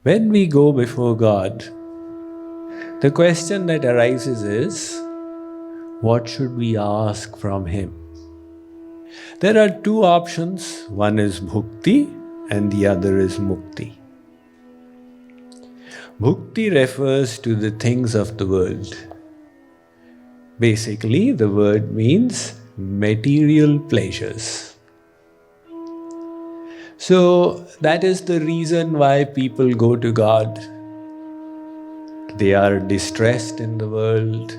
When we go before God, the question that arises is, what should we ask from Him? There are two options. One is Bhakti and the other is Mukti. Bhakti refers to the things of the world. Basically, the word means material pleasures. So that is the reason why people go to God. They are distressed in the world,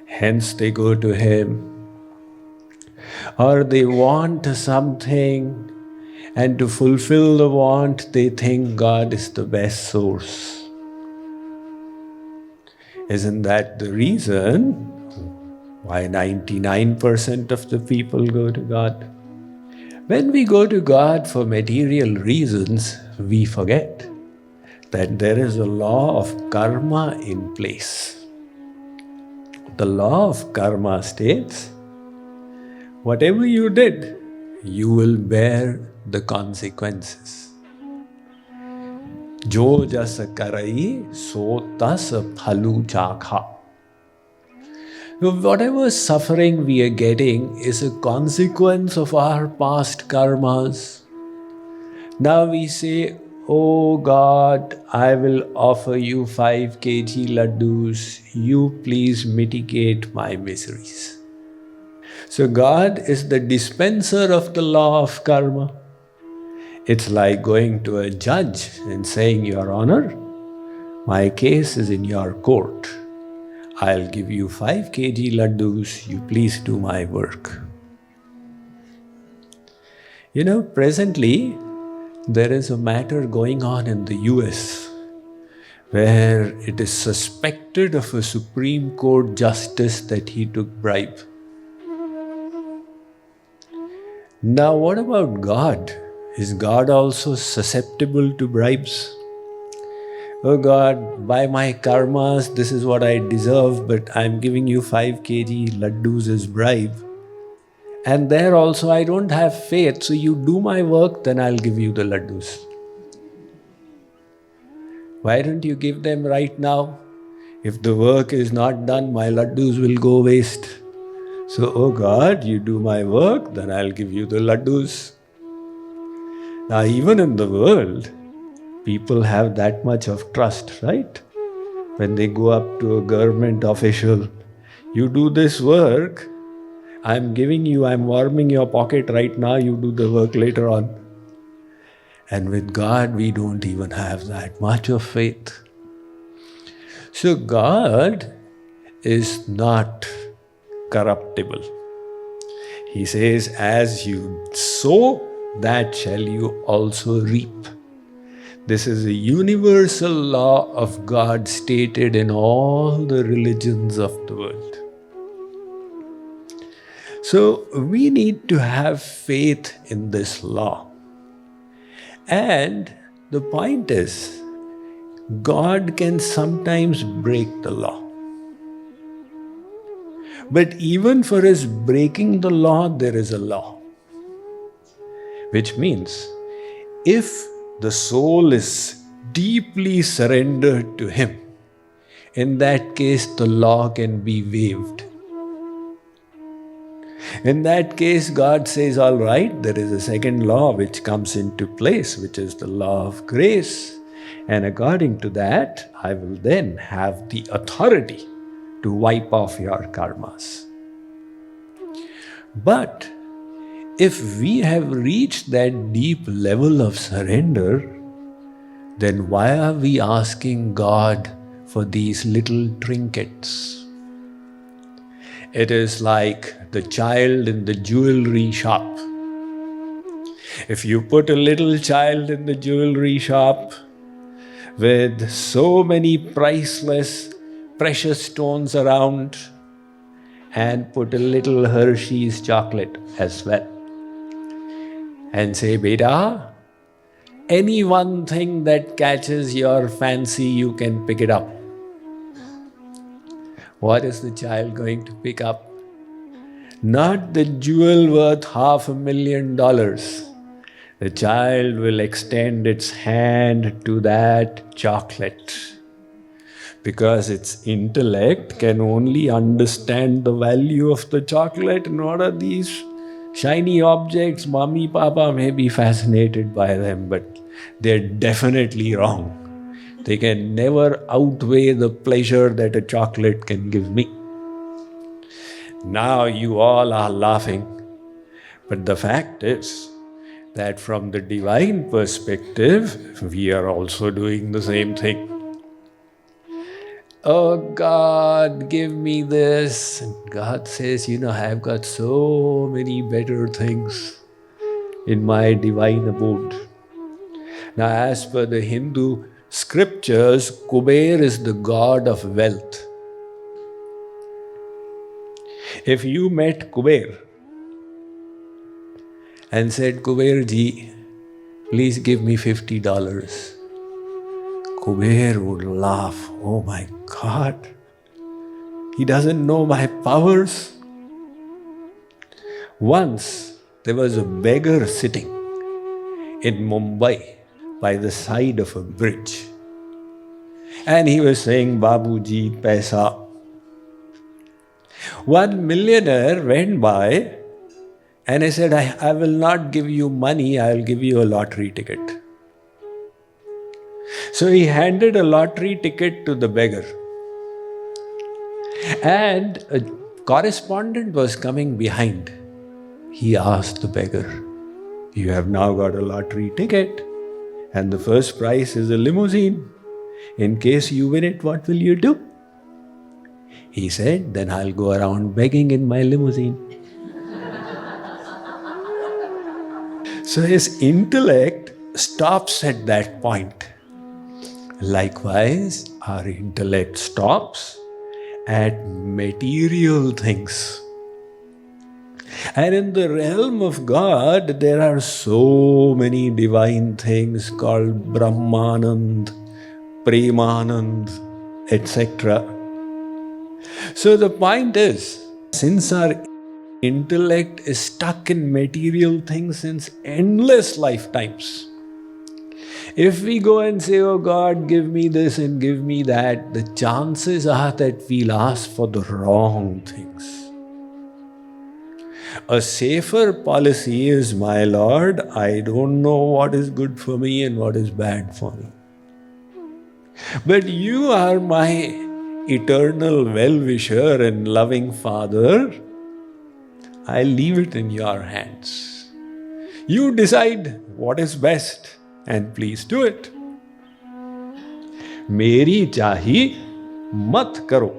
hence they go to Him. Or they want something, and to fulfill the want, they think God is the best source. Isn't that the reason why 99% of the people go to God? When we go to God for material reasons, we forget that there is a law of karma in place. The law of karma states, whatever you did, you will bear the consequences. Jo jas karai, so tas phalu chakha. Whatever suffering we are getting is a consequence of our past karmas. Now we say, oh God, I will offer you 5 kg laddus. You please mitigate my miseries. So God is the dispenser of the law of karma. It's like going to a judge and saying, Your Honor, my case is in your court. I'll give you 5 kg laddus, you please do my work. Presently, there is a matter going on in the US where it is suspected of a Supreme Court justice that he took bribe. Now, what about God? Is God also susceptible to bribes? Oh God, by my karmas, this is what I deserve, but I'm giving you 5 kg laddus as bribe. And there also I don't have faith, so you do my work, then I'll give you the laddus. Why don't you give them right now? If the work is not done, my laddus will go waste. So, oh God, you do my work, then I'll give you the laddus. Now, even in the world, people have that much of trust, right? When they go up to a government official, you do this work, I'm warming your pocket right now, you do the work later on. And with God, we don't even have that much of faith. So God is not corruptible. He says, as you sow, that shall you also reap. This is a universal law of God stated in all the religions of the world. So we need to have faith in this law. And the point is, God can sometimes break the law. But even for His breaking the law, there is a law. Which means, if the soul is deeply surrendered to Him, in that case the law can be waived. In that case, God says, all right, there is a second law which comes into place, which is the law of grace. And according to that, I will then have the authority to wipe off your karmas. But if we have reached that deep level of surrender, then why are we asking God for these little trinkets? It is like the child in the jewelry shop. If you put a little child in the jewelry shop with so many priceless, precious stones around, and put a little Hershey's chocolate as well, and say, Beta, any one thing that catches your fancy, you can pick it up. What is the child going to pick up? Not the jewel worth $500,000. the child will extend its hand to that chocolate because its intellect can only understand the value of the chocolate. And what are these shiny objects? Mommy, Papa may be fascinated by them, but they're definitely wrong. They can never outweigh the pleasure that a chocolate can give me. Now you all are laughing, but the fact is that from the divine perspective, we are also doing the same thing. Oh God, give me this. And God says, I've got so many better things in my divine abode. Now, as per the Hindu scriptures, Kuber is the god of wealth. If you met Kuber and said, Kuberji, please give me $50. Kuber would laugh. Oh my God, he doesn't know my powers. Once there was a beggar sitting in Mumbai by the side of a bridge, and he was saying, Babuji, paisa. One millionaire went by and he said, I will not give you money, I will give you a lottery ticket. So he handed a lottery ticket to the beggar. And a correspondent was coming behind. He asked the beggar, you have now got a lottery ticket and the first prize is a limousine. In case you win it, what will you do? He said, then I'll go around begging in my limousine. So his intellect stops at that point. Likewise, our intellect stops at material things. And in the realm of God, there are so many divine things called Brahmanand, Premanand, etc. So the point is, since our intellect is stuck in material things since endless lifetimes, if we go and say, oh God, give me this and give me that, the chances are that we'll ask for the wrong things. A safer policy is, my Lord, I don't know what is good for me and what is bad for me. But you are my eternal well-wisher and loving Father. I leave it in your hands. You decide what is best and please do it. मेरी चाही मत करो,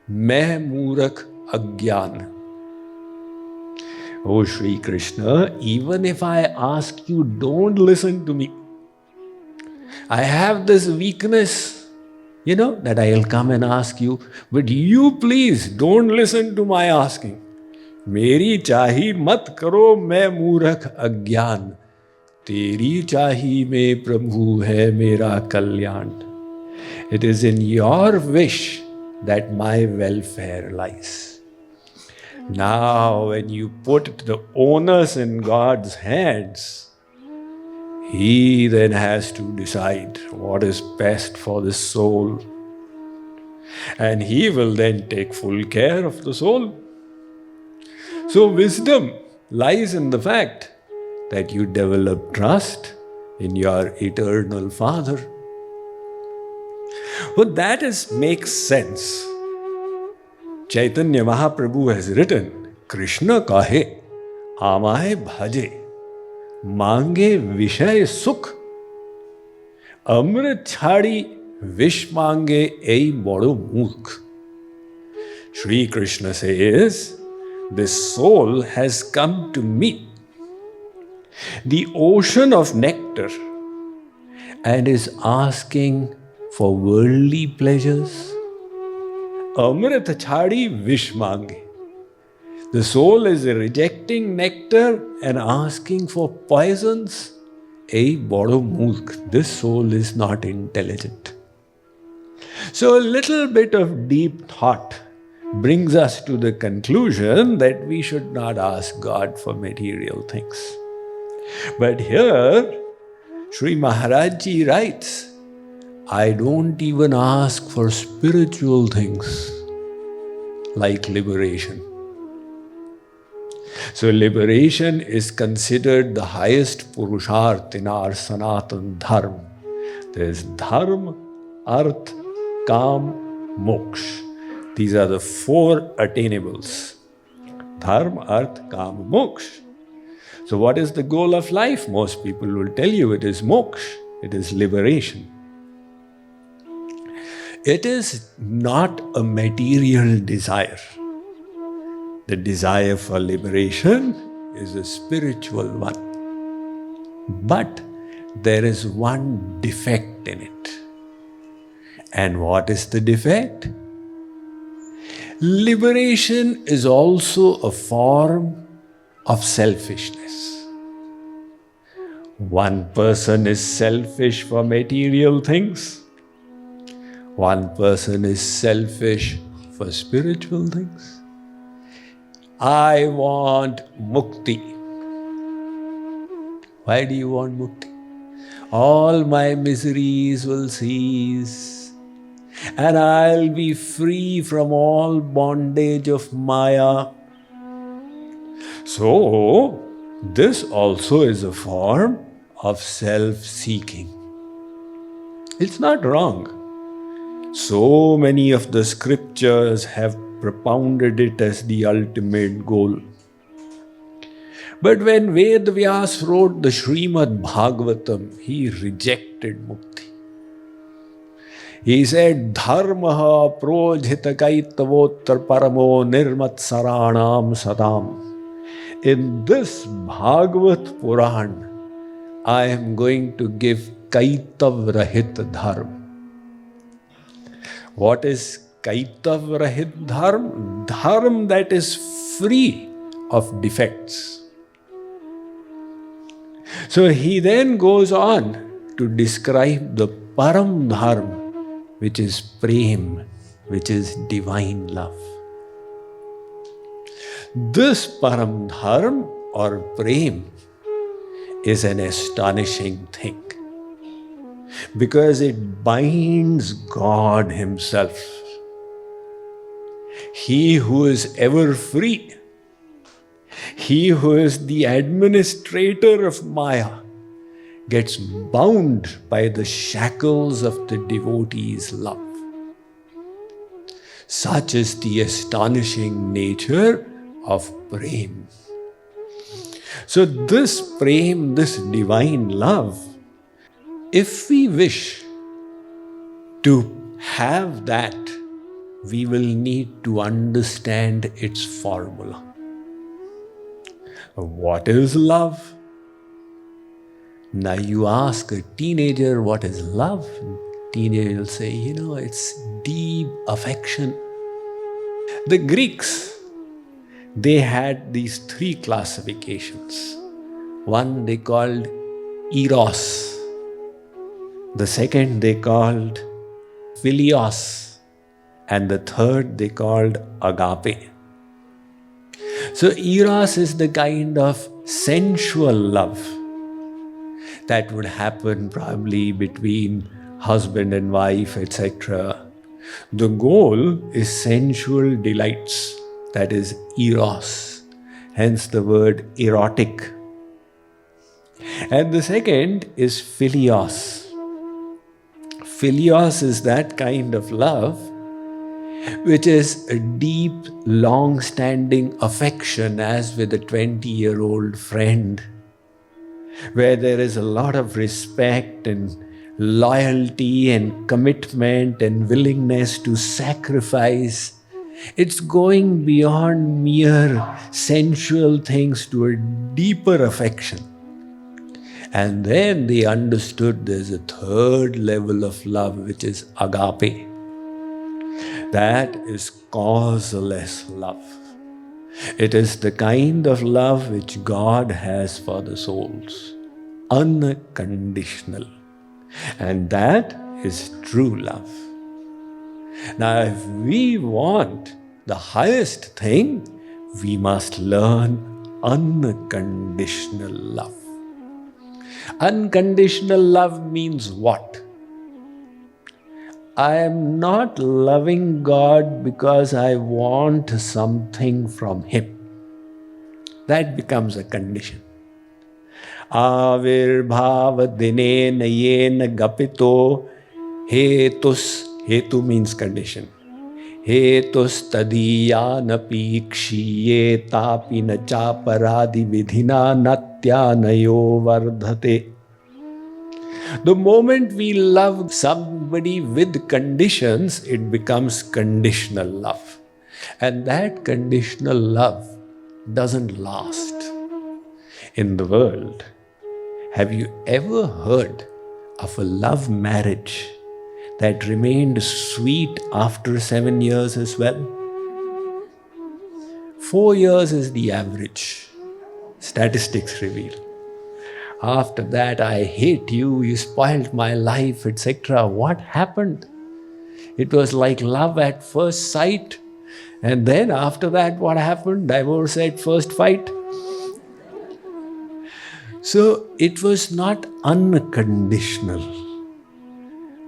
मैं मूर्ख अज्ञान. Oh Shri Krishna, even if I ask you, don't listen to me. I have this weakness, that I'll come and ask you, but you please don't listen to my asking. मेरी चाही मत करो, मैं मूर्ख अज्ञान. तेरी चाही में प्रभु है मेरा कल्याण. It is in your wish that my welfare lies. Now, when you put the onus in God's hands, He then has to decide what is best for the soul. And He will then take full care of the soul. So wisdom lies in the fact that you develop trust in your eternal Father. Well, that makes sense. Chaitanya Mahaprabhu has written, Krishna kahe, amaye bhaje, mange vishay sukh, amrit chhadi vish mange ei bodo murkh. Shri Krishna says, this soul has come to me, the ocean of nectar, and is asking for worldly pleasures. Amrit chhadi vish mange. The soul is rejecting nectar and asking for poisons. Ei bodo murkh. This soul is not intelligent. So a little bit of deep thought brings us to the conclusion that we should not ask God for material things. But here, Sri Maharaj Ji writes, I don't even ask for spiritual things like liberation. So liberation is considered the highest purusharth in our Sanatan Dharma. There is Dharma, Arth, Kam, Moksha. These are the four attainables. Dharma, Arth, Kam, Moksha. So what is the goal of life? Most people will tell you it is moksha, it is liberation. It is not a material desire. The desire for liberation is a spiritual one. But there is one defect in it. And what is the defect? Liberation is also a form of selfishness. One person is selfish for material things. One person is selfish for spiritual things. I want Mukti. Why do you want Mukti? All my miseries will cease and I'll be free from all bondage of Maya. So, this also is a form of self-seeking. It's not wrong. So many of the scriptures have propounded it as the ultimate goal. But when Ved Vyas wrote the Srimad Bhagavatam, he rejected Mukti. He said, Dharmaha projhita kaitavotar paramo nirmatsaranam sadam. In this Bhagavad Puran, I am going to give Kaitav Rahit Dharma. What is Kaitav Rahit Dharma? Dharma that is free of defects. So he then goes on to describe the Param Dharma, which is Prem, which is divine love. This Param Dharma or Prem is an astonishing thing because it binds God Himself. He who is ever free, He who is the administrator of Maya, gets bound by the shackles of the devotee's love. Such is the astonishing nature of Prem. So this Prem, this divine love, if we wish to have that, we will need to understand its formula. What is love? Now you ask a teenager what is love, teenager will say, it's deep affection. The Greeks, they had these three classifications. One they called eros. The second they called philios. And the third they called agape. So eros is the kind of sensual love that would happen probably between husband and wife, etc. The goal is sensual delights, that is eros, hence the word erotic. And the second is philios. Philios is that kind of love which is a deep, long-standing affection, as with a 20-year-old friend, where there is a lot of respect and loyalty and commitment and willingness to sacrifice. It's going beyond mere sensual things to a deeper affection. And then they understood there's a third level of love, which is agape. That is causeless love. It is the kind of love which God has for the souls, unconditional. And that is true love. Now, if we want the highest thing, we must learn unconditional love. Unconditional love means what? I am not loving God because I want something from Him. That becomes a condition. Avirbhava dinena yena gapito hetus. Hetu means condition. Hetus tadiyanapi kshiye tapina chaparadi vidhina natyanayo vardhate. The moment we love somebody with conditions, it becomes conditional love. And that conditional love doesn't last. In the world, have you ever heard of a love marriage that remained sweet after 7 years as well? 4 years is the average, statistics reveal. After that, I hate you, you spoiled my life, etc. What happened? It was like love at first sight. And then after that, what happened? Divorce at first fight. So it was not unconditional.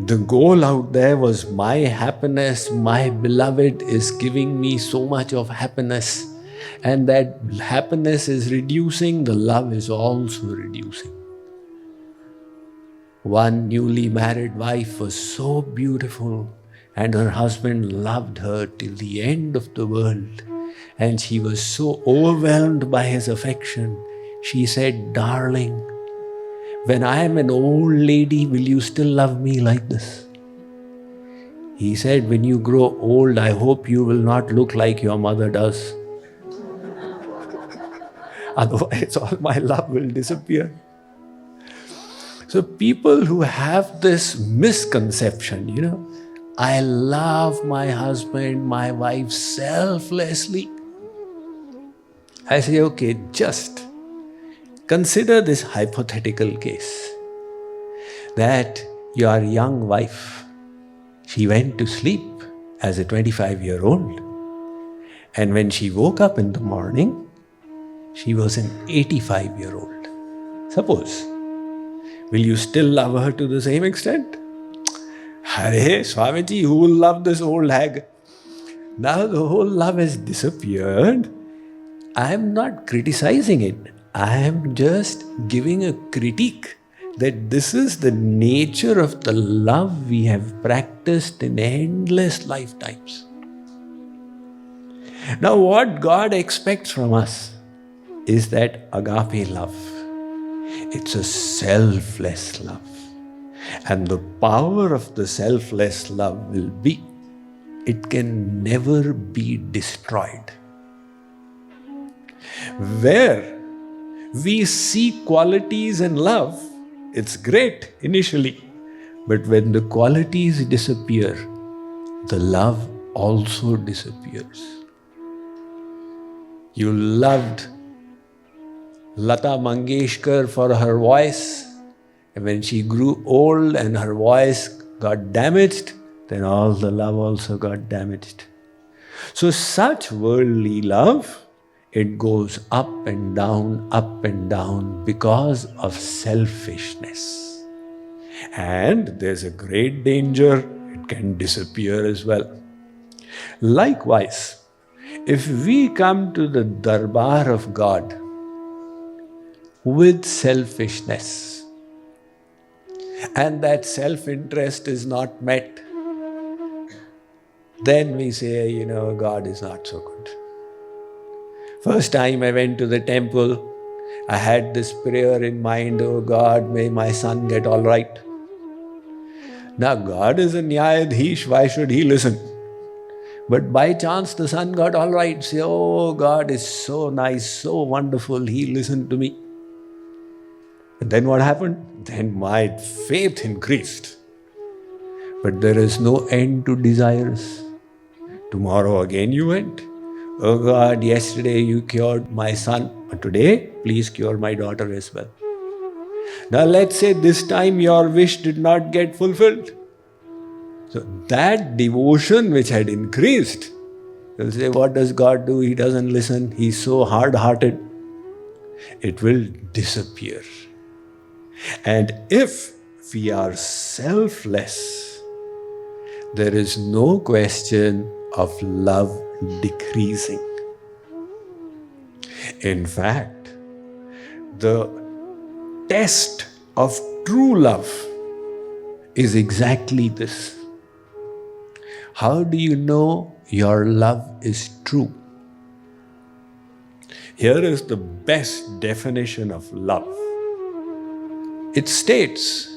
The goal out there was my happiness, my beloved is giving me so much of happiness. And that happiness is reducing, the love is also reducing. One newly married wife was so beautiful and her husband loved her till the end of the world. And she was so overwhelmed by his affection. She said, "Darling, when I am an old lady, will you still love me like this?" He said, "When you grow old, I hope you will not look like your mother does. Otherwise, all my love will disappear." So people who have this misconception, I love my husband, my wife selflessly. I say, okay, just consider this hypothetical case that your young wife, she went to sleep as a 25-year-old, and when she woke up in the morning, she was an 85-year-old. Suppose, will you still love her to the same extent? Hare, Swamiji, who will love this old hag? Now the whole love has disappeared. I am not criticizing it. I am just giving a critique that this is the nature of the love we have practiced in endless lifetimes. Now what God expects from us is that agape love. It's a selfless love. And the power of the selfless love will be, it can never be destroyed. Where we see qualities in love, it's great initially. But when the qualities disappear, the love also disappears. You loved Lata Mangeshkar for her voice, and when she grew old and her voice got damaged, then all the love also got damaged. So such worldly love, it goes up and down because of selfishness. And there's a great danger, it can disappear as well. Likewise, if we come to the darbar of God with selfishness, and that self-interest is not met, then we say, God is not so good. First time I went to the temple, I had this prayer in mind, oh God, may my son get all right. Now God is a Nyayadhish, why should he listen? But by chance the son got all right. Say, oh, God is so nice, so wonderful, he listened to me. And then what happened? Then my faith increased. But there is no end to desires. Tomorrow again you went. Oh God, yesterday you cured my son, but today please cure my daughter as well. Now let's say this time your wish did not get fulfilled. So that devotion which had increased, you'll say, what does God do? He doesn't listen. He's so hard-hearted. It will disappear. And if we are selfless, there is no question of love decreasing. In fact, the test of true love is exactly this. How do you know your love is true? Here is the best definition of love. It states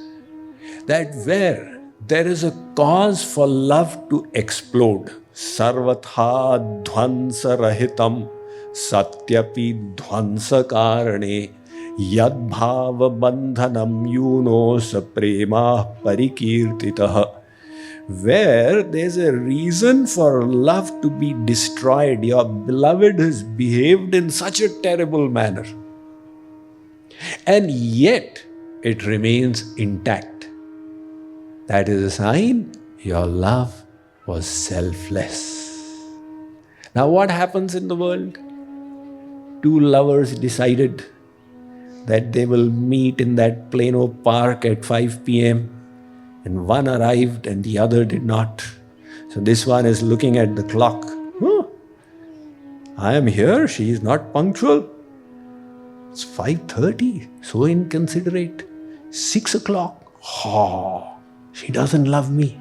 that where there is a cause for love to explode, sarvatha dhvansa rahitam satyapi dhvansa karane yadbhava bandhanam yunos prema parikirtitah. Where there's a reason for love to be destroyed, your beloved has behaved in such a terrible manner, and yet it remains intact. That is a sign your love was selfless. Now, what happens in the world? Two lovers decided that they will meet in that Plano Park at 5 p.m. and one arrived and the other did not. So this one is looking at the clock. I am here, she is not punctual. It's 5:30, so inconsiderate. 6 o'clock, she doesn't love me.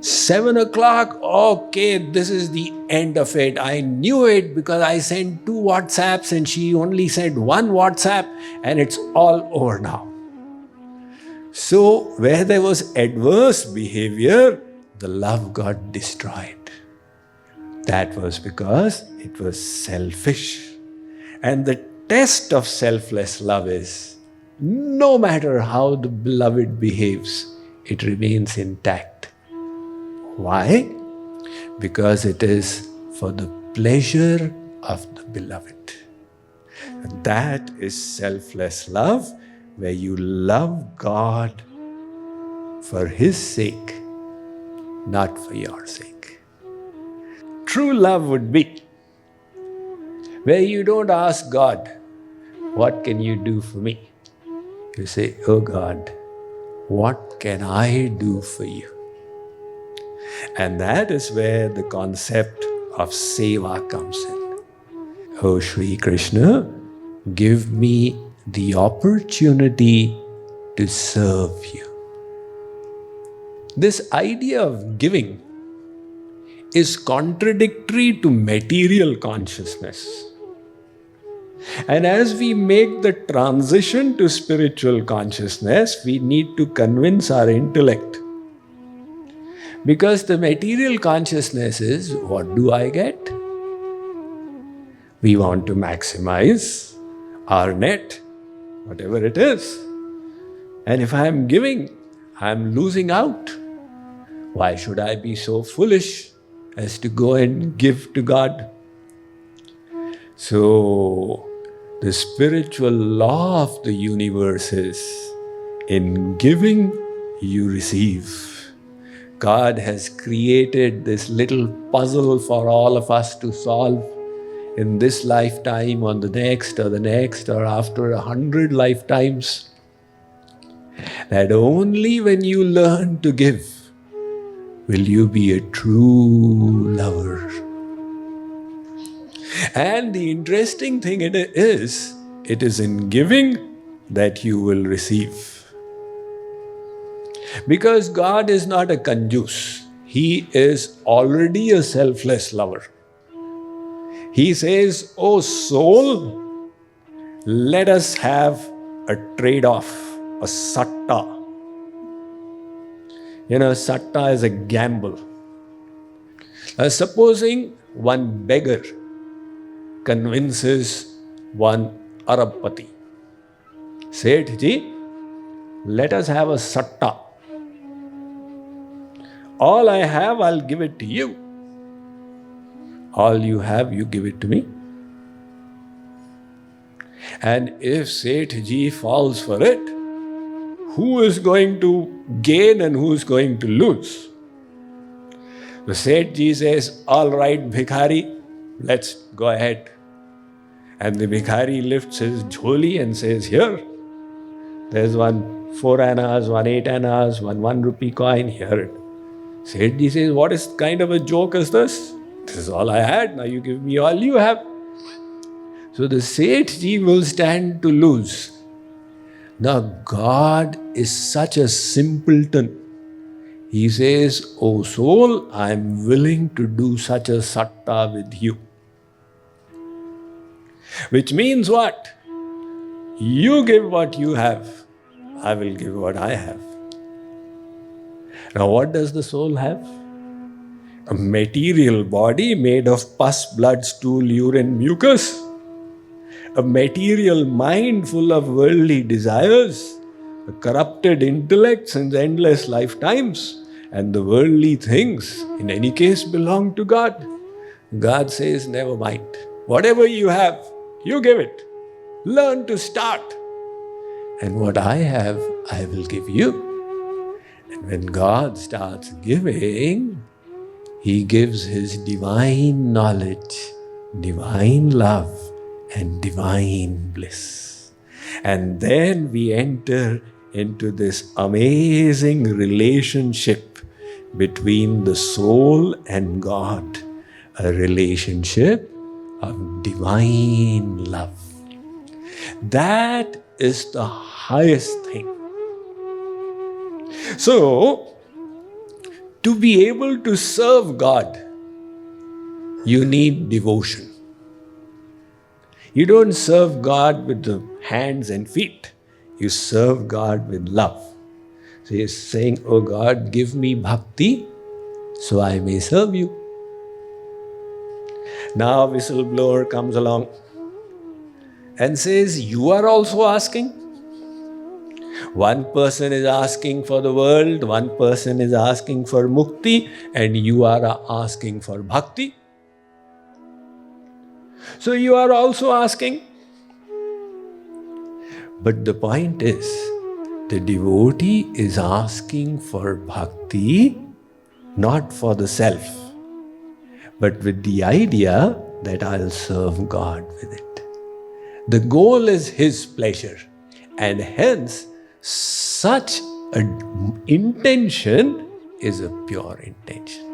7 o'clock, okay, this is the end of it. I knew it because I sent 2 WhatsApps and she only sent 1 WhatsApp and it's all over now. So, where there was adverse behavior, the love got destroyed. That was because it was selfish. And the test of selfless love is, no matter how the beloved behaves, it remains intact. Why? Because it is for the pleasure of the beloved. And that is selfless love, where you love God for His sake, not for your sake. True love would be where you don't ask God, what can you do for me? You say, oh God, what can I do for you? And that is where the concept of seva comes in. Oh Shri Krishna, give me the opportunity to serve you. This idea of giving is contradictory to material consciousness. And as we make the transition to spiritual consciousness, we need to convince our intellect. Because the material consciousness is, what do I get? We want to maximize our net, whatever it is. And if I am giving, I am losing out. Why should I be so foolish as to go and give to God? So, the spiritual law of the universe is, in giving, you receive. God has created this little puzzle for all of us to solve in this lifetime, on the next, or after 100 lifetimes. That only when you learn to give will you be a true lover. And the interesting thing it is in giving that you will receive. Because God is not a conjuice. He is already a selfless lover. He says, oh soul, let us have a trade-off, a satta. Satta is a gamble. Supposing one beggar convinces one Arabpati, Seth ji, let us have a satta. All I have, I'll give it to you. All you have, you give it to me. And if Seth ji falls for it, who is going to gain and who is going to lose? The Seth ji says, all right, Bhikhari, let's go ahead. And the Bhikhari lifts his jholi and says, here, There's one 4 annas, one 8 annas, one 1 rupee coin here. Sethji says, what is kind of a joke is this? This is all I had, now you give me all you have. So the Sethji will stand to lose. Now God is such a simpleton. He says, oh soul, I am willing to do such a satta with you. Which means what? You give what you have, I will give what I have. Now what does the soul have? A material body made of pus, blood, stool, urine, mucus. A material mind full of worldly desires. A corrupted intellect since endless lifetimes. And the worldly things, in any case, belong to God. God says, never mind. Whatever you have, you give it. Learn to start. And what I have, I will give you. And when God starts giving, He gives His divine knowledge, divine love, and divine bliss. And then we enter into this amazing relationship between the soul and God, a relationship of divine love. That is the highest thing. So, to be able to serve God, you need devotion. You don't serve God with the hands and feet. You serve God with love. So he's saying, oh God, give me bhakti so I may serve you. Now a whistleblower comes along and says, you are also asking? One person is asking for the world, one person is asking for mukti, and you are asking for bhakti. So you are also asking. But the point is, the devotee is asking for bhakti, not for the self, but with the idea that I'll serve God with it. The goal is His pleasure, and hence such an intention is a pure intention.